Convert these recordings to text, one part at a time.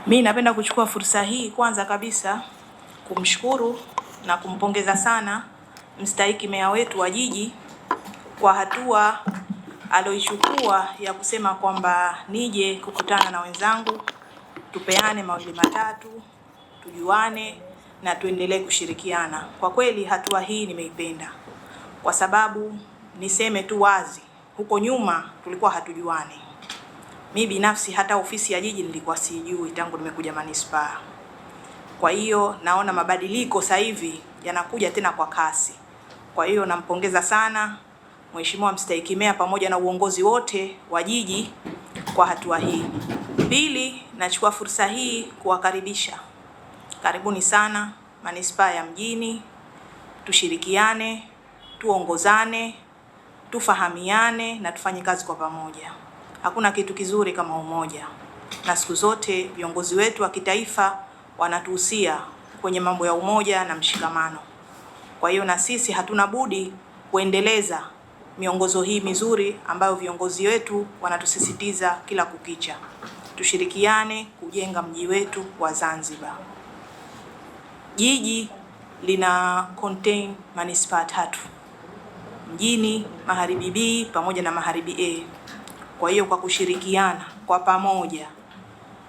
Mimi napenda kuchukua fursa hii kwanza kabisa kumshukuru na kumpongeza sana mstahiki meya wetu wa jiji kwa hatua aloichukua ya kusema kwamba nije kukutana na wenzangu, tupeane mawili matatu, tujuane na tuendelee kushirikiana. Kwa kweli hatua hii nimeipenda, kwa sababu niseme tu wazi, huko nyuma tulikuwa hatujuani. Mimi binafsi hata ofisi ya jiji nilikuwa sijui tangu nimekuja manispaa. Kwa hiyo naona mabadiliko sasa hivi yanakuja tena kwa kasi. Kwa hiyo nampongeza sana Mheshimiwa mstahiki meya pamoja na uongozi wote wa jiji kwa hatua hii. Pili, nachukua fursa hii kuwakaribisha. Karibuni sana manispaa ya Mjini, tushirikiane, tuongozane, tufahamiane na tufanye kazi kwa pamoja. Hakuna kitu kizuri kama umoja, na siku zote viongozi wetu wa kitaifa wanatuhusia kwenye mambo ya umoja na mshikamano. Kwa hiyo na sisi hatuna budi kuendeleza miongozo hii mizuri ambayo viongozi wetu wanatusisitiza kila kukicha. Tushirikiane kujenga mji wetu wa Zanzibar. Jiji lina contain manispaa 3: Mjini, Magharibi B pamoja na Magharibi A. Kwa hiyo kwa kushirikiana kwa pamoja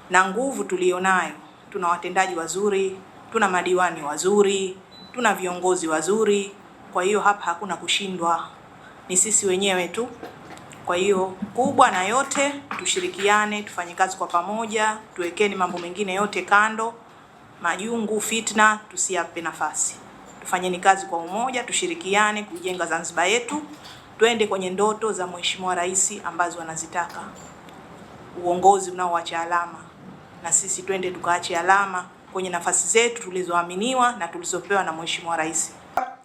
na nguvu tulionayo, tuna watendaji wazuri, tuna madiwani wazuri, tuna viongozi wazuri. Kwa hiyo hapa hakuna kushindwa, ni sisi wenyewe tu. Kwa hiyo kubwa na yote, tushirikiane, tufanye kazi kwa pamoja, tuwekeni mambo mengine yote kando, majungu, fitna tusiape nafasi. Tufanyeni kazi kwa umoja, tushirikiane kujenga Zanzibar yetu. Twende kwenye ndoto za Mheshimiwa Rais ambazo anazitaka, uongozi unaoacha alama, na sisi twende tukaache alama kwenye nafasi zetu tulizoaminiwa na tulizopewa na Mheshimiwa Rais.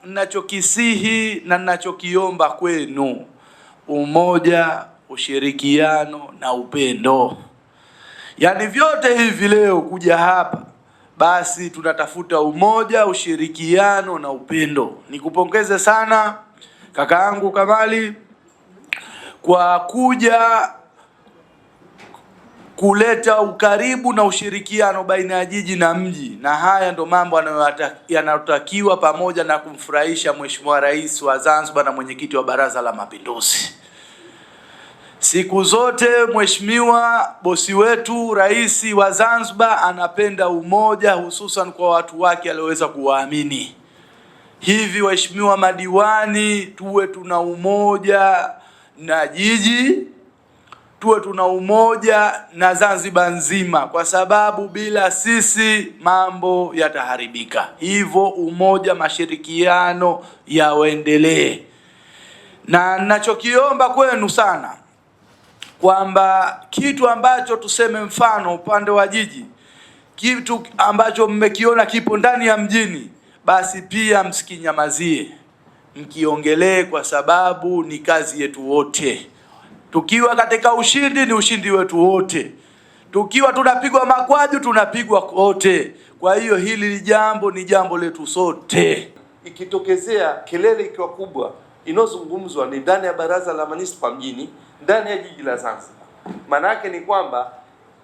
Ninachokisihi na ninachokiomba kwenu, umoja, ushirikiano na upendo. Yaani vyote hivi leo kuja hapa, basi tunatafuta umoja, ushirikiano na upendo. Nikupongeze sana kaka yangu Kamali kwa kuja kuleta ukaribu na ushirikiano baina ya jiji na mji, na haya ndo mambo yanayotakiwa pamoja na kumfurahisha Mheshimiwa Rais wa Zanzibar na mwenyekiti wa Baraza la Mapinduzi. Siku zote Mheshimiwa bosi wetu Rais wa Zanzibar anapenda umoja, hususan kwa watu wake alioweza kuwaamini. Hivi waheshimiwa madiwani, tuwe tuna umoja na jiji, tuwe tuna umoja na Zanzibar nzima, kwa sababu bila sisi mambo yataharibika. Hivyo umoja, mashirikiano yaendelee. Na ninachokiomba kwenu sana kwamba kitu ambacho tuseme mfano upande wa jiji, kitu ambacho mmekiona kipo ndani ya Mjini, basi pia msikinyamazie, mkiongelee, kwa sababu ni kazi yetu wote. Tukiwa katika ushindi, ni ushindi wetu wote. Tukiwa tunapigwa makwaju, tunapigwa wote. Kwa hiyo hili jambo ni jambo letu sote. Ikitokezea kelele ikiwa kubwa, inozungumzwa ni ndani ya Baraza la Manispaa Mjini, ndani ya jiji la Zanzibar. Maana yake ni kwamba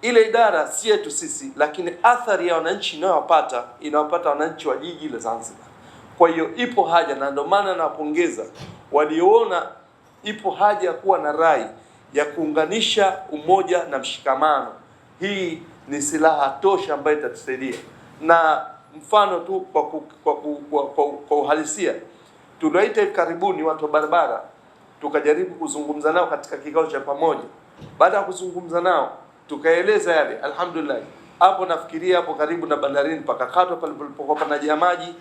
ile idara si yetu sisi, lakini athari ya wananchi inawapata wananchi wa jiji la Zanzibar. Kwa hiyo ipo haja, na ndio maana nawapongeza walioona ipo haja ya kuwa na rai ya kuunganisha umoja na mshikamano. Hii ni silaha tosha ambayo itatusaidia. Na mfano tu kwa uhalisia, tunaita karibuni watu wa barabara, tukajaribu kuzungumza nao katika kikao cha pamoja. Baada ya kuzungumza nao, tukaeleza yale, alhamdulillah, hapo nafikiria hapo karibu na bandarini pakakatwa, pale palipokuwa panajaa maji,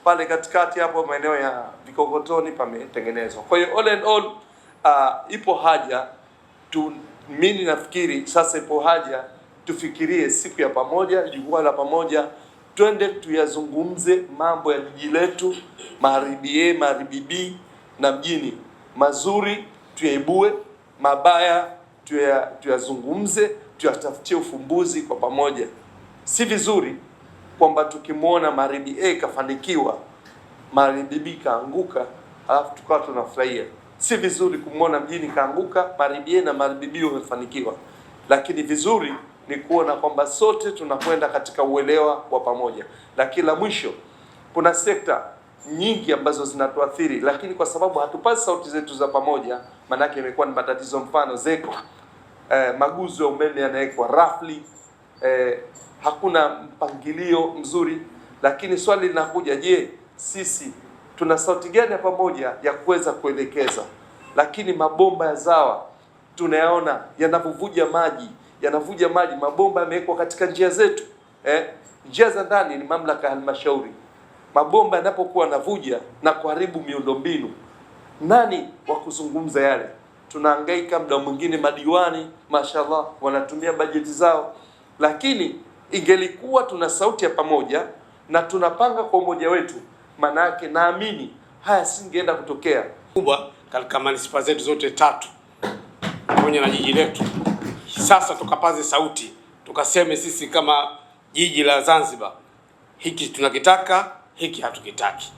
pale katikati hapo maeneo ya Vikokotoni pametengenezwa. Kwa hiyo all in all, ipo haja mimi nafikiri sasa ipo haja tufikirie siku ya pamoja, jukwaa la pamoja, twende tuyazungumze mambo ya jiji letu, Magharibi A, Magharibi B na Mjini. Mazuri tuyaibue, mabaya tuyazungumze, tuyatafutie ufumbuzi kwa pamoja. Si vizuri kwamba tukimwona Magharibi A kafanikiwa, Magharibi B kaanguka, alafu tukawa tunafurahia. Si vizuri kumwona Mjini kaanguka, Magharibi A na Magharibi B wamefanikiwa. Lakini vizuri ni kuona kwamba sote tunakwenda katika uelewa wa pamoja. Lakini la mwisho, kuna sekta nyingi ambazo zinatuathiri, lakini kwa sababu hatupazi sauti zetu za pamoja, manake imekuwa ni matatizo. Mfano ZECO, maguzo ya umeme yanawekwa rafli, hakuna mpangilio mzuri. Lakini swali linakuja, je, sisi tuna sauti gani ya pamoja ya kuweza kuelekeza? Lakini mabomba ya ZAWA tunayaona yanavuja maji, mabomba yamewekwa katika njia zetu. Njia za ndani ni mamlaka ya halmashauri. Mabomba yanapokuwa yanavuja na kuharibu miundombinu, nani wa kuzungumza yale? Tunahangaika, muda mwingine madiwani mashallah wanatumia bajeti zao, lakini ingelikuwa tuna sauti ya pamoja na tunapanga kwa umoja wetu, maana yake naamini haya singeenda kutokea kubwa katika manispaa zetu zote tatu pamoja na jiji letu. Sasa tukapaze sauti, tukaseme sisi kama jiji la Zanzibar, hiki tunakitaka, hiki hatukitaki.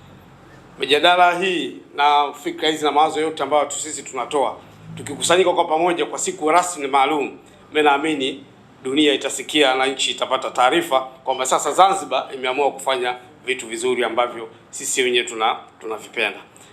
Mijadala hii na fikra hizi na mawazo yote ambayo sisi tunatoa, tukikusanyika kwa pamoja kwa siku rasmi maalum, mimi naamini dunia itasikia na nchi itapata taarifa kwamba sasa Zanzibar imeamua kufanya vitu vizuri ambavyo sisi wenyewe tunavipenda.